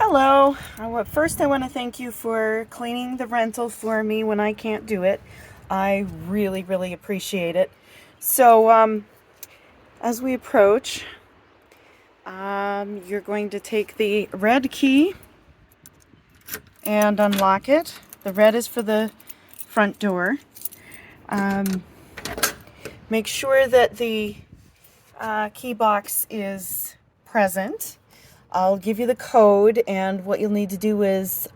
Hello. First, I want to thank you for cleaning the rental for me when I can't do it. I really, really appreciate it. So, as we approach, you're going to take the red key and unlock it. The red is for the front door. Um, Make sure that the key box is present. I'll give you the code, and what you'll need to do is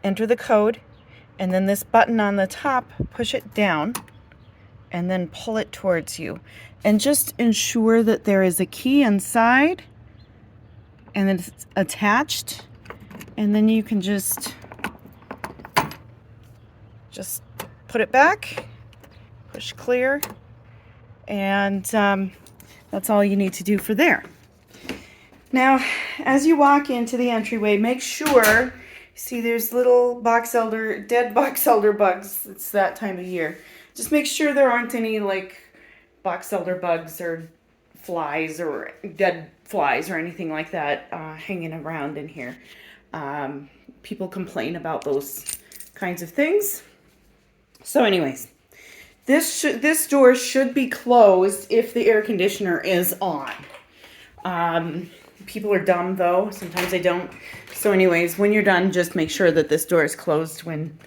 enter the code, and then this button on the top, push it down, and then pull it towards you. And just ensure that there is a key inside, and then it's attached, and then you can just put it back, push clear, and that's all you need to do for there. Now, as you walk into the entryway, make sure, see there's little dead box elder bugs. It's that time of year. Just make sure there aren't any like box elder bugs or flies or dead flies or anything like that hanging around in here. People complain about those kinds of things. So anyways, this door should be closed if the air conditioner is on. People are dumb though, sometimes they don't. So anyways, when you're done, just make sure that this door is closed when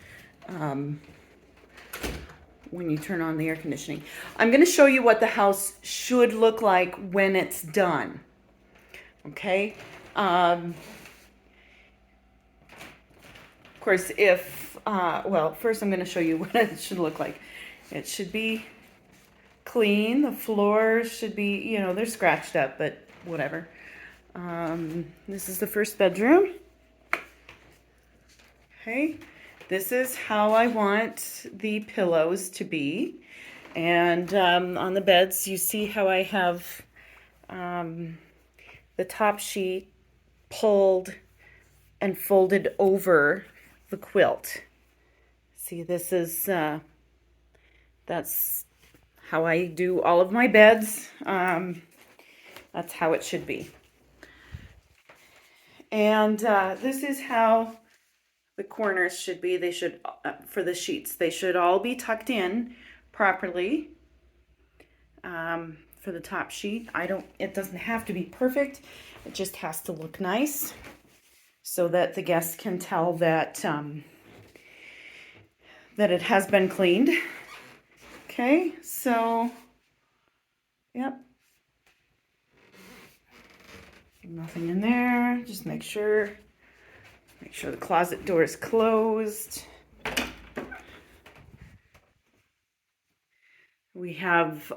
you turn on the air conditioning. I'm going to show you what the house should look like when it's done. Okay? Of course, first I'm going to show you what it should look like. It should be clean. The floors should be, they're scratched up, but whatever. This is the first bedroom. Okay, this is how I want the pillows to be. And on the beds, you see how I have the top sheet pulled and folded over the quilt. See, this is, that's how I do all of my beds. That's how it should be. And this is how the corners should be. They should, for the sheets, they should all be tucked in properly. For the top sheet, it doesn't have to be perfect. It just has to look nice so that the guests can tell that that it has been cleaned. Okay, so, yep. Nothing in there. Just make sure the closet door is closed. We have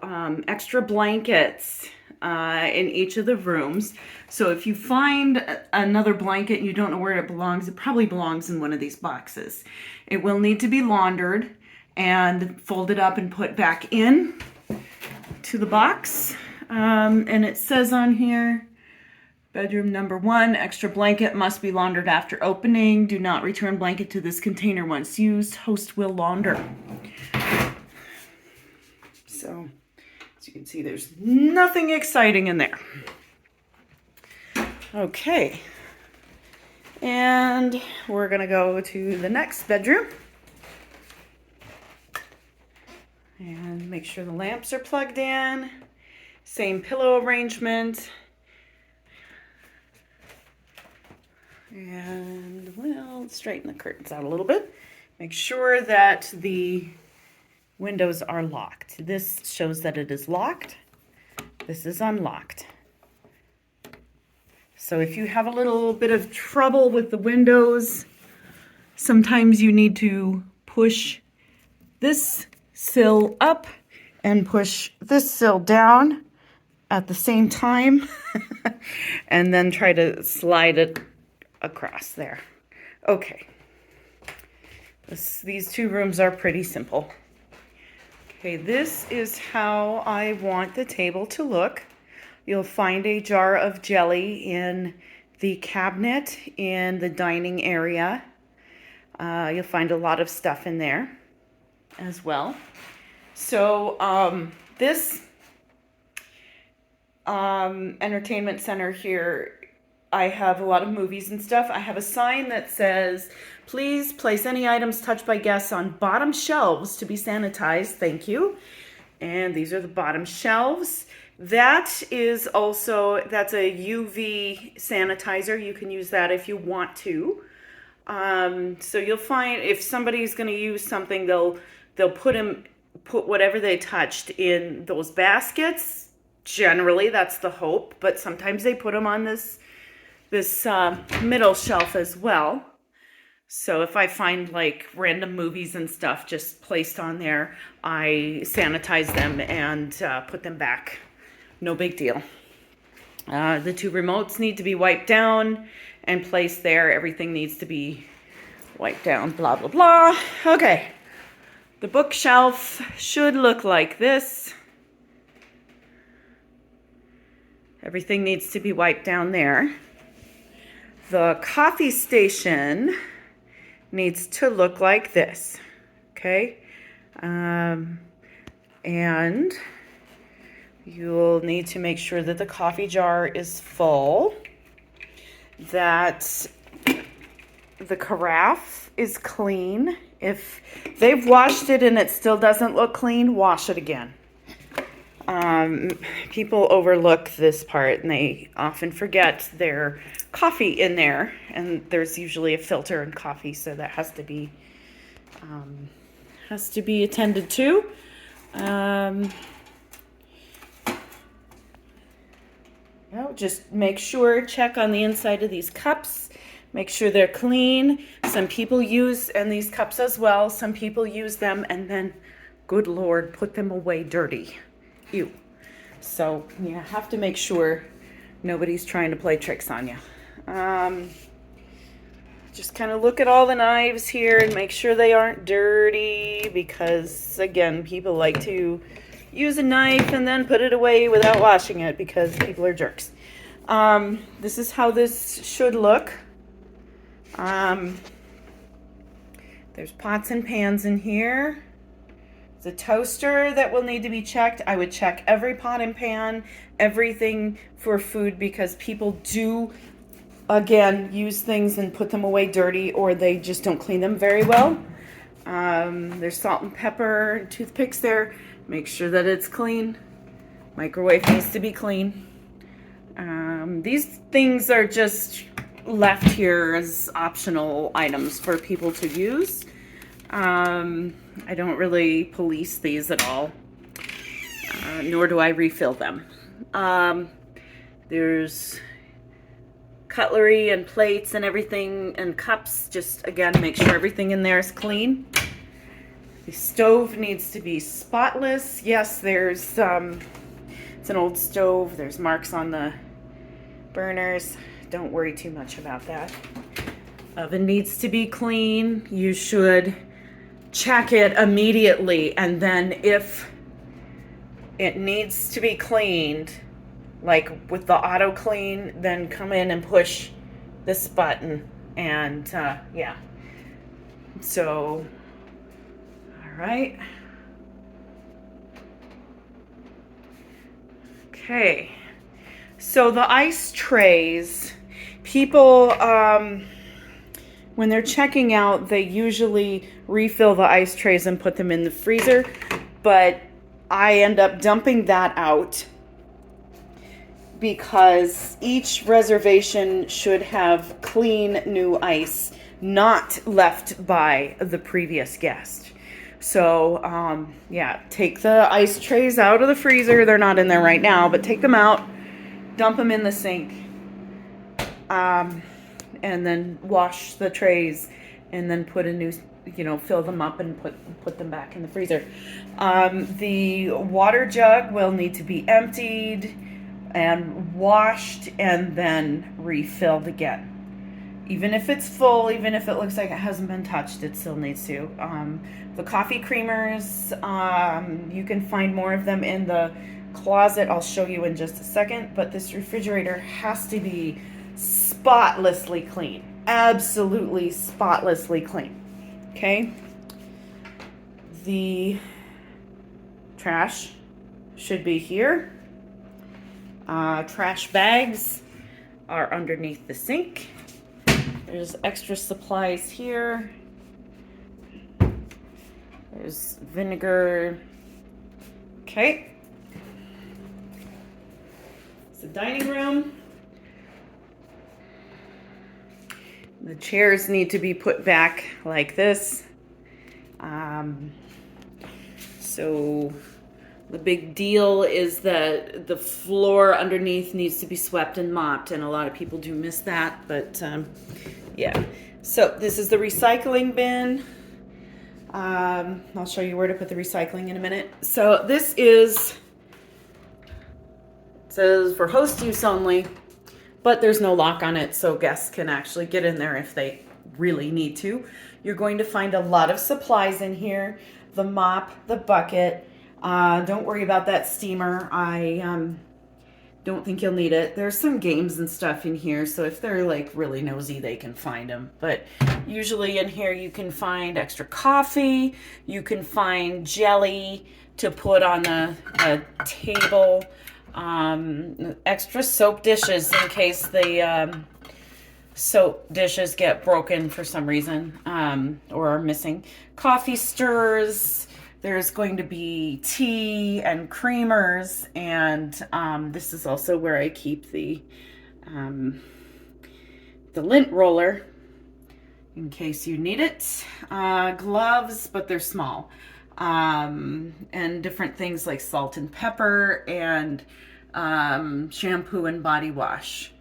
extra blankets in each of the rooms. So if you find another blanket and you don't know where it belongs, it probably belongs in one of these boxes. It will need to be laundered and folded up and put back in to the box. And it says on here, bedroom number 1, extra blanket must be laundered after opening. Do not return blanket to this container once used. Host will launder. So, as you can see, there's nothing exciting in there. Okay. And we're going to go to the next bedroom. And make sure the lamps are plugged in. Same pillow arrangement. And we'll straighten the curtains out a little bit. Make sure that the windows are locked. This shows that it is locked. This is unlocked. So if you have a little bit of trouble with the windows, sometimes you need to push this sill up and push this sill down at the same time and then try to slide it across there. Okay. These two rooms are pretty simple. Okay, this is how I want the table to look. You'll find a jar of jelly in the cabinet in the dining area. You'll find a lot of stuff in there as well. So this entertainment center here, I have a lot of movies and stuff. I have a sign that says, please place any items touched by guests on bottom shelves to be sanitized. Thank you. And these are the bottom shelves. That is also, that's a UV sanitizer. You can use that if you want to. So you'll find if somebody's going to use something, they'll put whatever they touched in those baskets. Generally, that's the hope, but sometimes they put them on this middle shelf as well. So if I find like random movies and stuff just placed on there, I sanitize them and put them back. No big deal. The two remotes need to be wiped down and placed there. Everything needs to be wiped down, blah, blah, blah. Okay. The bookshelf should look like this. Everything needs to be wiped down there. The coffee station needs to look like this, okay? And you'll need to make sure that the coffee jar is full, that the carafe is clean. If they've washed it and it still doesn't look clean, wash it again. People overlook this part and they often forget their coffee in there, and there's usually a filter in coffee, so that has to be attended to. Just make sure, check on the inside of these cups. Make sure they're clean. Some people use, and these cups as well, some people use them and then, good Lord, put them away dirty. Ew. So you have to make sure nobody's trying to play tricks on you. Just kind of look at all the knives here and make sure they aren't dirty, because again, people like to use a knife and then put it away without washing it because people are jerks. This is how this should look. There's pots and pans in here. The toaster that will need to be checked. I would check every pot and pan, everything for food, because people do, again, use things and put them away dirty, or they just don't clean them very well. There's salt and pepper and toothpicks there. Make sure that it's clean. Microwave needs to be clean. These things are just left here as optional items for people to use. I don't really police these at all, nor do I refill them. There's cutlery and plates and everything and cups. Just again, make sure everything in there is clean. The stove needs to be spotless. Yes, there's it's an old stove. There's marks on the burners. Don't worry too much about that. Oven needs to be clean. You should check it immediately, and then if it needs to be cleaned, like with the auto clean, then come in and push this button, and yeah. So, all right. Okay. So the ice trays, people, when they're checking out, they usually refill the ice trays and put them in the freezer, but I end up dumping that out because each reservation should have clean new ice, not left by the previous guest. So, yeah, take the ice trays out of the freezer. They're not in there right now, but take them out, dump them in the sink, and then wash the trays, and then put a new, fill them up and put them back in the freezer. The water jug will need to be emptied and washed and then refilled again. Even if it's full, even if it looks like it hasn't been touched, it still needs to. The coffee creamers, you can find more of them in the closet. I'll show you in just a second, but this refrigerator has to be spotlessly clean. Absolutely spotlessly clean. Okay? The trash should be here. Trash bags are underneath the sink. There's extra supplies here. There's vinegar. Okay. It's the dining room. The chairs need to be put back like this. So the big deal is that the floor underneath needs to be swept and mopped, and a lot of people do miss that, but yeah. So this is the recycling bin. I'll show you where to put the recycling in a minute. So this is, it says for host use only, but there's no lock on it, so guests can actually get in there if they really need to. You're going to find a lot of supplies in here. The mop, the bucket. Don't worry about that steamer. I don't think you'll need it. There's some games and stuff in here, so if they're like really nosy, they can find them. But usually in here you can find extra coffee. You can find jelly to put on a table. Extra soap dishes in case the soap dishes get broken for some reason or are missing. Coffee stirrers. There's going to be tea and creamers, and this is also where I keep the lint roller in case you need it. Gloves, but they're small. And different things like salt and pepper and shampoo and body wash.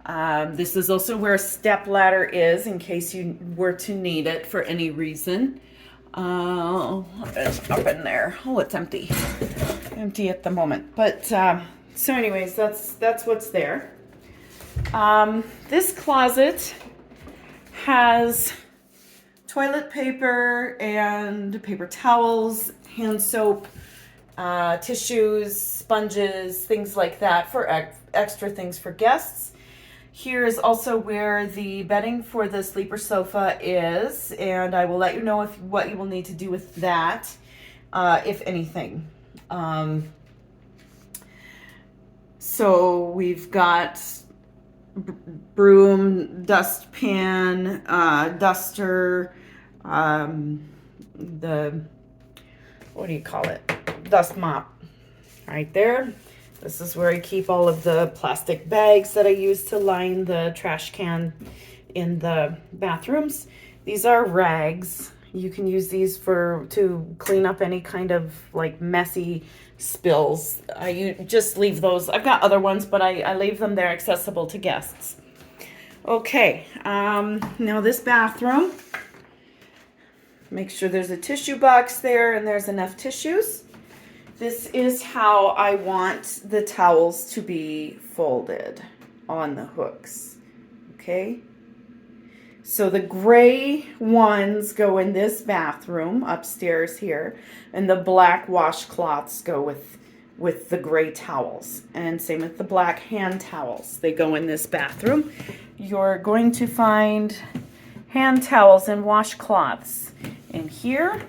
This is also where a step ladder is in case you were to need it for any reason. What is up in there? Oh, it's empty. Empty at the moment. But so anyways, that's what's there. This closet has toilet paper and paper towels, hand soap, tissues, sponges, things like that for extra things for guests. Here is also where the bedding for the sleeper sofa is, and I will let you know what you will need to do with that, if anything. So we've got broom, dustpan, duster, the, what do you call it? Dust mop right there. This is where I keep all of the plastic bags that I use to line the trash can in the bathrooms. These are rags. You can use these to clean up any kind of like messy spills. You just leave those. I've got other ones, but I leave them there accessible to guests. Okay, now this bathroom. Make sure there's a tissue box there and there's enough tissues. This is how I want the towels to be folded on the hooks, okay? So the gray ones go in this bathroom upstairs here, and the black washcloths go with the gray towels. And same with the black hand towels. They go in this bathroom. You're going to find hand towels and washcloths in here.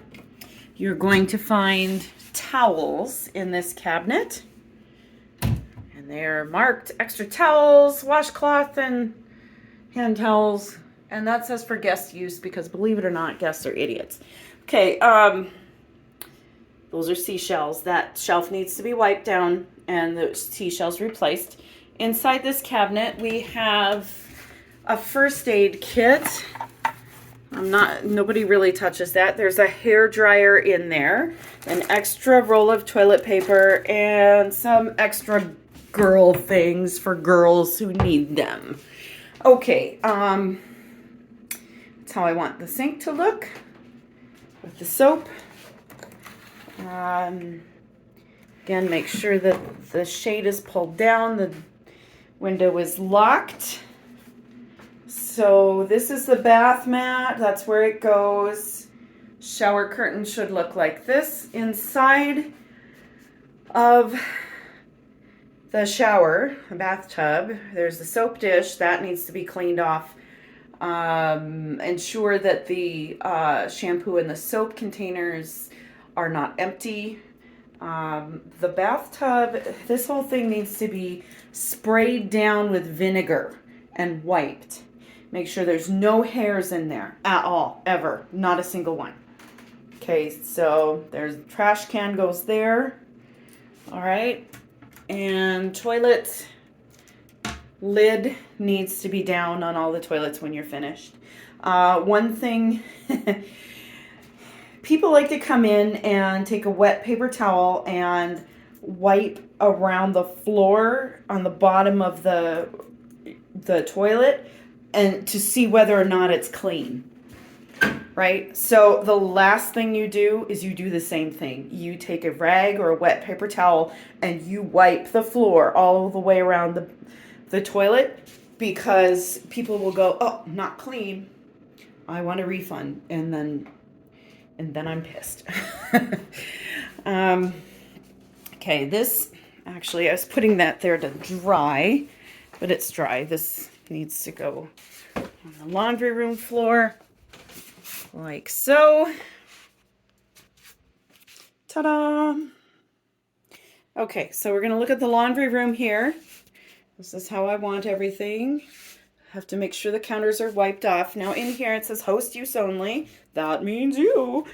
You're going to find towels in this cabinet, and they're marked extra towels, washcloth, and hand towels, and that says for guest use because believe it or not, guests are idiots. Okay, those are seashells. That shelf needs to be wiped down and the seashells replaced. Inside this cabinet we have a first aid kit. Nobody really touches that. There's a hair dryer in there, an extra roll of toilet paper, and some extra girl things for girls who need them. Okay, that's how I want the sink to look with the soap. Again, make sure that the shade is pulled down, the window is locked. So this is the bath mat. That's where it goes. Shower curtain should look like this. Inside of the shower, the bathtub, there's the soap dish. That needs to be cleaned off. Ensure that the shampoo and the soap containers are not empty. The bathtub, this whole thing needs to be sprayed down with vinegar and wiped. Make sure there's no hairs in there at all, ever. Not a single one. Okay, so there's trash can goes there. All right. And toilet lid needs to be down on all the toilets when you're finished. One thing, people like to come in and take a wet paper towel and wipe around the floor on the bottom of the toilet and to see whether or not it's clean. Right? So the last thing you do is you do the same thing. You take a rag or a wet paper towel and you wipe the floor all the way around the toilet, because people will go, oh, not clean, I want a refund, and then I'm pissed. Okay, this, actually, I was putting that there to dry, but it's dry. This needs to go on the laundry room floor, like so. Ta-da! Okay, so we're going to look at the laundry room here. This is how I want everything. Have to make sure the counters are wiped off. Now in here it says host use only. That means you.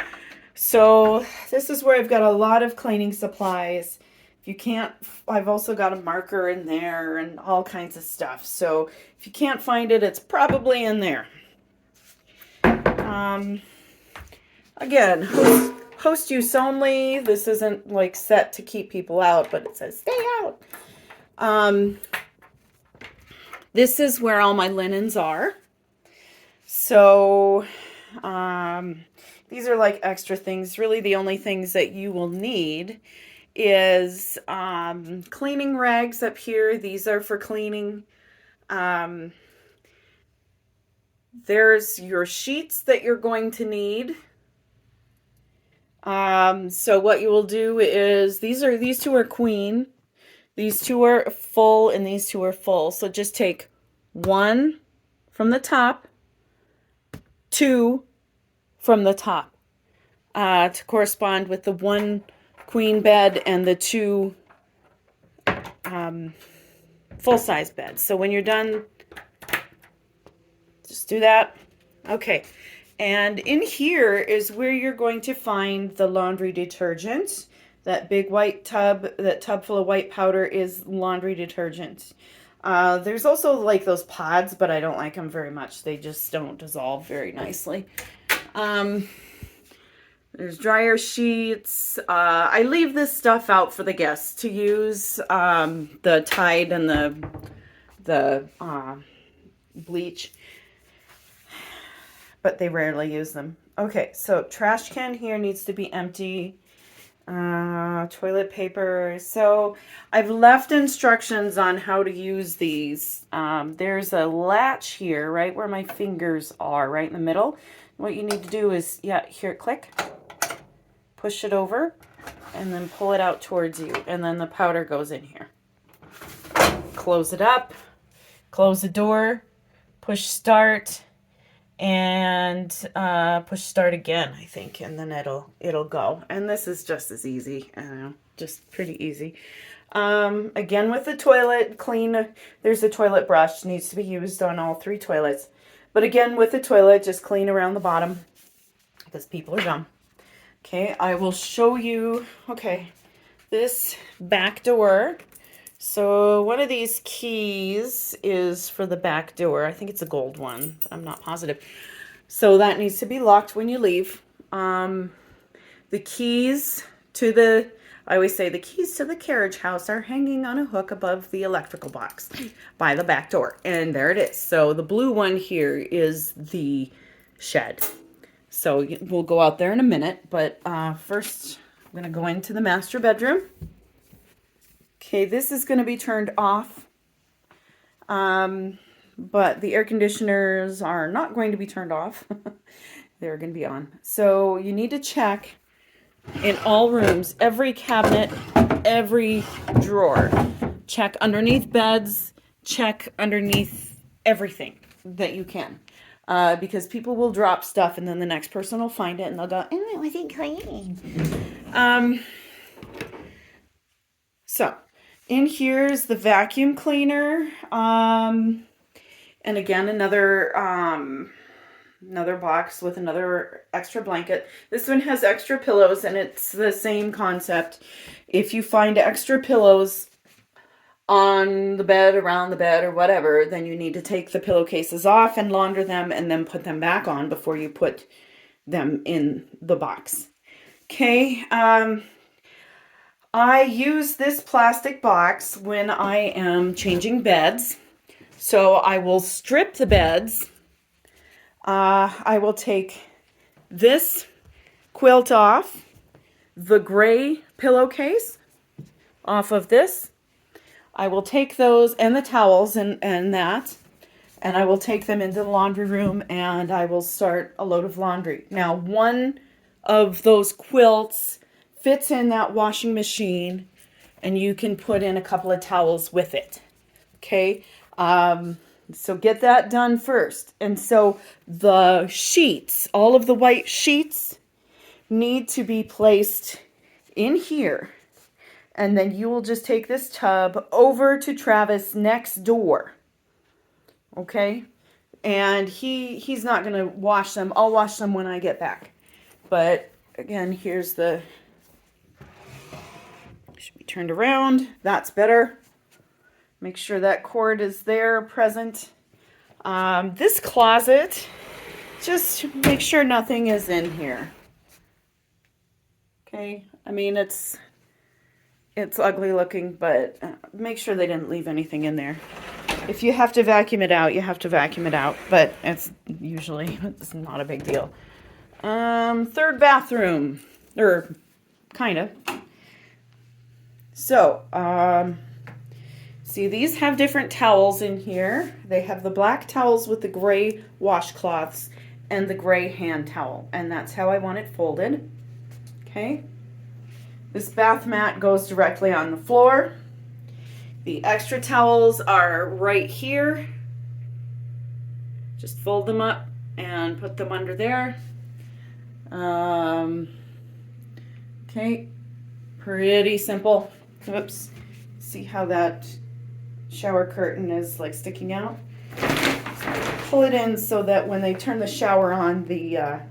So this is where I've got a lot of cleaning supplies. If you can't, I've also got a marker in there and all kinds of stuff. So if you can't find it, it's probably in there. Again, host use only. This isn't like set to keep people out, but it says stay out. This is where all my linens are. So these are like extra things. Really the only things that you will need is cleaning rags up here. These are for cleaning. There's your sheets that you're going to need. So what you will do is these two are queen. These two are full and these two are full. So just take one from the top, two from the top, to correspond with the one queen bed and the two full-size beds. So when you're done, just do that. Okay. And in here is where you're going to find the laundry detergent. That big white tub, that tub full of white powder is laundry detergent. There's also like those pods, but I don't like them very much. They just don't dissolve very nicely. There's dryer sheets. I leave this stuff out for the guests to use. The Tide and the bleach, but they rarely use them. Okay, so trash can here needs to be empty. Toilet paper. So I've left instructions on how to use these. There's a latch here, right where my fingers are, right in the middle. What you need to do is, here, click, push it over, and then pull it out towards you, and then the powder goes in here. Close it up, close the door, push start, and push start again, I think, and then it'll go. And this is just as easy. I don't know, just pretty easy. Again, with the toilet, clean. There's a toilet brush, needs to be used on all three toilets. But again, with the toilet, just clean around the bottom because people are dumb. Okay, I will show you. Okay, this back door. So one of these keys is for the back door. I think it's a gold one, but I'm not positive. So that needs to be locked when you leave. The keys to the, I always say the keys to the carriage house are hanging on a hook above the electrical box by the back door. And there it is. So the blue one here is the shed. So we'll go out there in a minute, but first I'm going to go into the master bedroom. Okay, this is going to be turned off, but the air conditioners are not going to be turned off. They're going to be on. So you need to check in all rooms, every cabinet, every drawer. Check underneath beds, check underneath everything that you can. Because people will drop stuff and then the next person will find it and they'll go, oh, it wasn't clean. So in here is the vacuum cleaner. And again, another box with another extra blanket. This one has extra pillows, and it's the same concept. If you find extra pillows on the bed, around the bed, or whatever, then you need to take the pillowcases off and launder them and then put them back on before you put them in the box. Okay, I use this plastic box when I am changing beds. So I will strip the beds. I will take this quilt off, the gray pillowcase off of this. I will take those and the towels and that, and I will take them into the laundry room, and I will start a load of laundry. Now, one of those quilts fits in that washing machine, and you can put in a couple of towels with it. Okay, so get that done first. And so the sheets, all of the white sheets, need to be placed in here. And then you will just take this tub over to Travis next door. Okay? And he's not going to wash them. I'll wash them when I get back. But again, here's the... Should be turned around. That's better. Make sure that cord is there, present. This closet, just make sure nothing is in here. Okay? I mean, it's ugly looking, but make sure they didn't leave anything in there. If you have to vacuum it out, you have to vacuum it out, but it's not a big deal. Third bathroom, or kind of. So, see, these have different towels in here. They have the black towels with the gray washcloths and the gray hand towel, and that's how I want it folded. Okay. This bath mat goes directly on the floor. The extra towels are right here. Just fold them up and put them under there. Okay, pretty simple. Oops. See how that shower curtain is like sticking out? Pull it in so that when they turn the shower on, the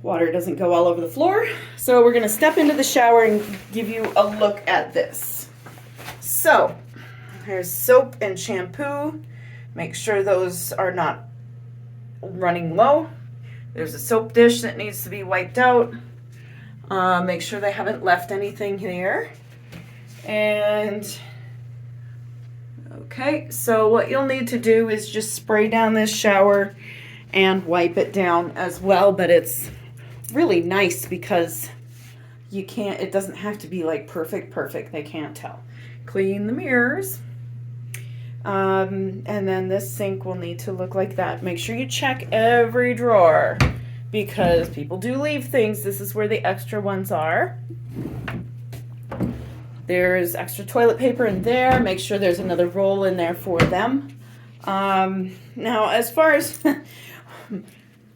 water doesn't go all over the floor. So we're going to step into the shower and give you a look at this. So there's soap and shampoo. Make sure those are not running low. There's a soap dish that needs to be wiped out. Make sure they haven't left anything here. And okay, so what you'll need to do is just spray down this shower and wipe it down as well, but it's really nice because it doesn't have to be like perfect. They can't tell. Clean the mirrors. And then this sink will need to look like that. Make sure you check every drawer because people do leave things. This is where the extra ones are. There's extra toilet paper in there. Make sure there's another roll in there for them. Now, as far as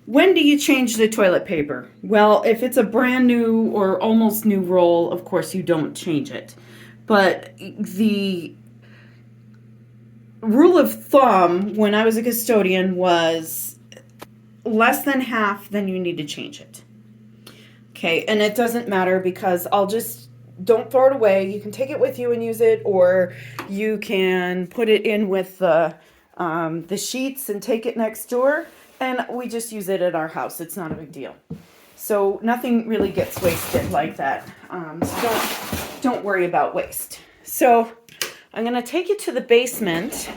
when do you change the toilet paper? Well, if it's a brand new or almost new roll, of course you don't change it. But the rule of thumb when I was a custodian was less than half, then you need to change it. Okay, and it doesn't matter because don't throw it away. You can take it with you and use it, or you can put it in with the sheets and take it next door. And we just use it at our house. It's not a big deal. So nothing really gets wasted like that. So don't worry about waste. So I'm going to take you to the basement,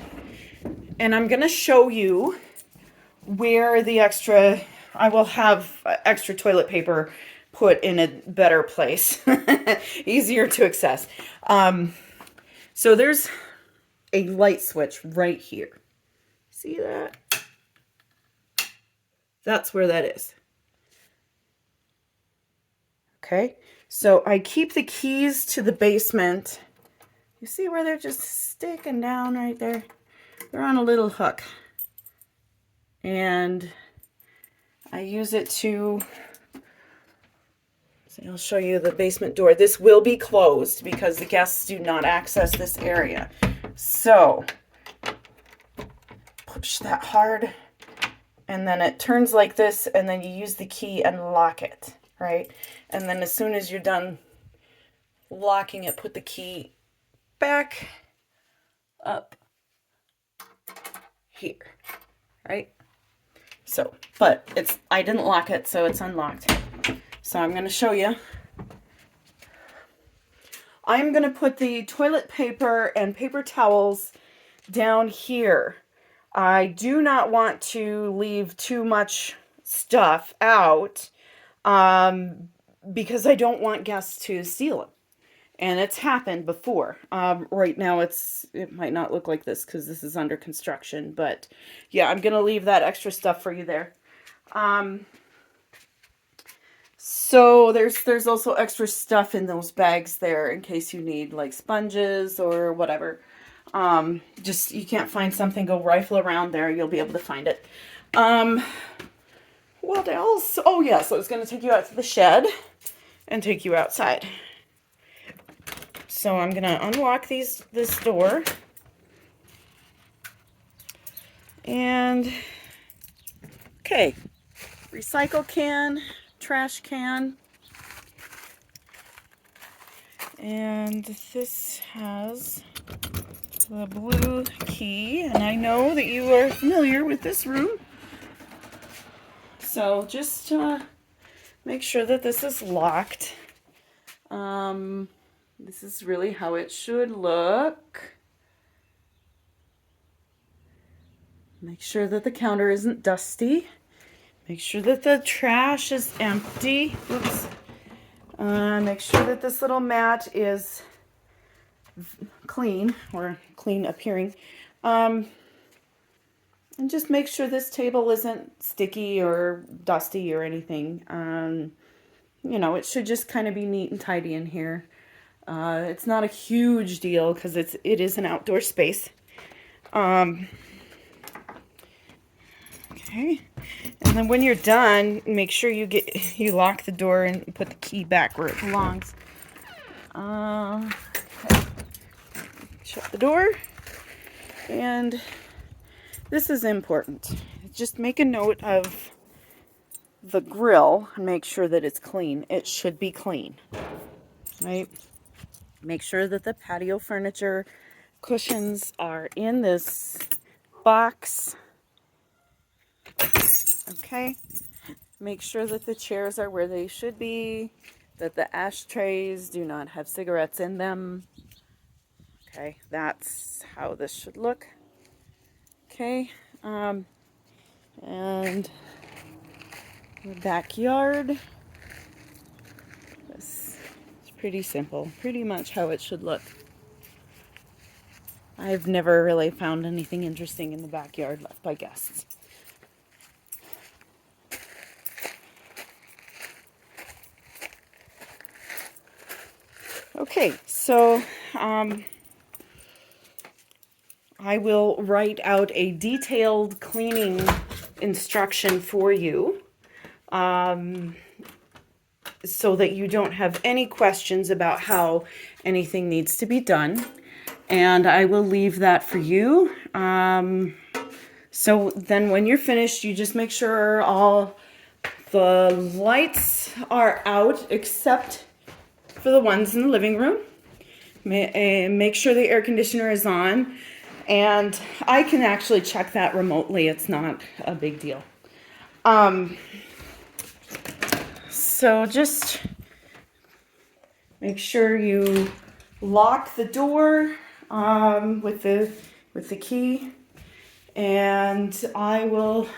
and I'm going to show you where I will have extra toilet paper put in a better place, easier to access. So there's a light switch right here. See that? That's where that is. Okay, so I keep the keys to the basement. You see where they're just sticking down right there? They're on a little hook. And I use it to So I'll show you the basement door. This will be closed because the guests do not access this area. So push that hard, and then it turns like this, and then you use the key and lock it, right? And then as soon as you're done locking it, put the key back up here, right? So, but I didn't lock it, so it's unlocked. So I'm going to show you. I'm going to put the toilet paper and paper towels down here. I do not want to leave too much stuff out because I don't want guests to steal it. And it's happened before. Right now it might not look like this because this is under construction, but yeah, I'm going to leave that extra stuff for you there. So there's also extra stuff in those bags there in case you need like sponges or whatever. Just you can't find something, go rifle around there, you'll be able to find it. What else? Oh yeah, so I was going to take you out to the shed and take you outside. So I'm going to unlock this door. And okay, recycle can, trash can. And this has the blue key, and I know that you are familiar with this room. So just make sure that this is locked. This is really how it should look. Make sure that the counter isn't dusty. Make sure that the trash is empty. Oops. Make sure that this little mat is clean or clean appearing. And just make sure this table isn't sticky or dusty or anything. You know, it should just kind of be neat and tidy in here. It's not a huge deal because it is an outdoor space. Okay, and then when you're done, make sure you lock the door and put the key back where it belongs. Okay. Shut the door, and this is important. Just make a note of the grill and make sure that it's clean. It should be clean, right? Make sure that the patio furniture cushions are in this box. Okay, make sure that the chairs are where they should be, that the ashtrays do not have cigarettes in them. Okay, that's how this should look. Okay, and the backyard. This is pretty simple, pretty much how it should look. I've never really found anything interesting in the backyard left by guests. Okay, so I will write out a detailed cleaning instruction for you so that you don't have any questions about how anything needs to be done. And I will leave that for you. So then when you're finished, you just make sure all the lights are out except for the ones in the living room. Make sure the air conditioner is on, and I can actually check that remotely. It's not a big deal. So just make sure you lock the door with the key, and I will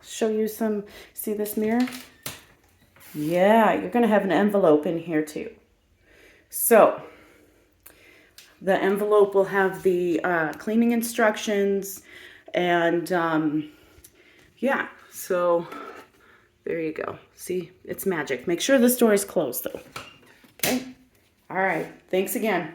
show you some. See this mirror? Yeah, you're gonna have an envelope in here too. So the envelope will have the cleaning instructions, and yeah, so there you go. See, it's magic. Make sure this door is closed though. Okay? All right. Thanks again.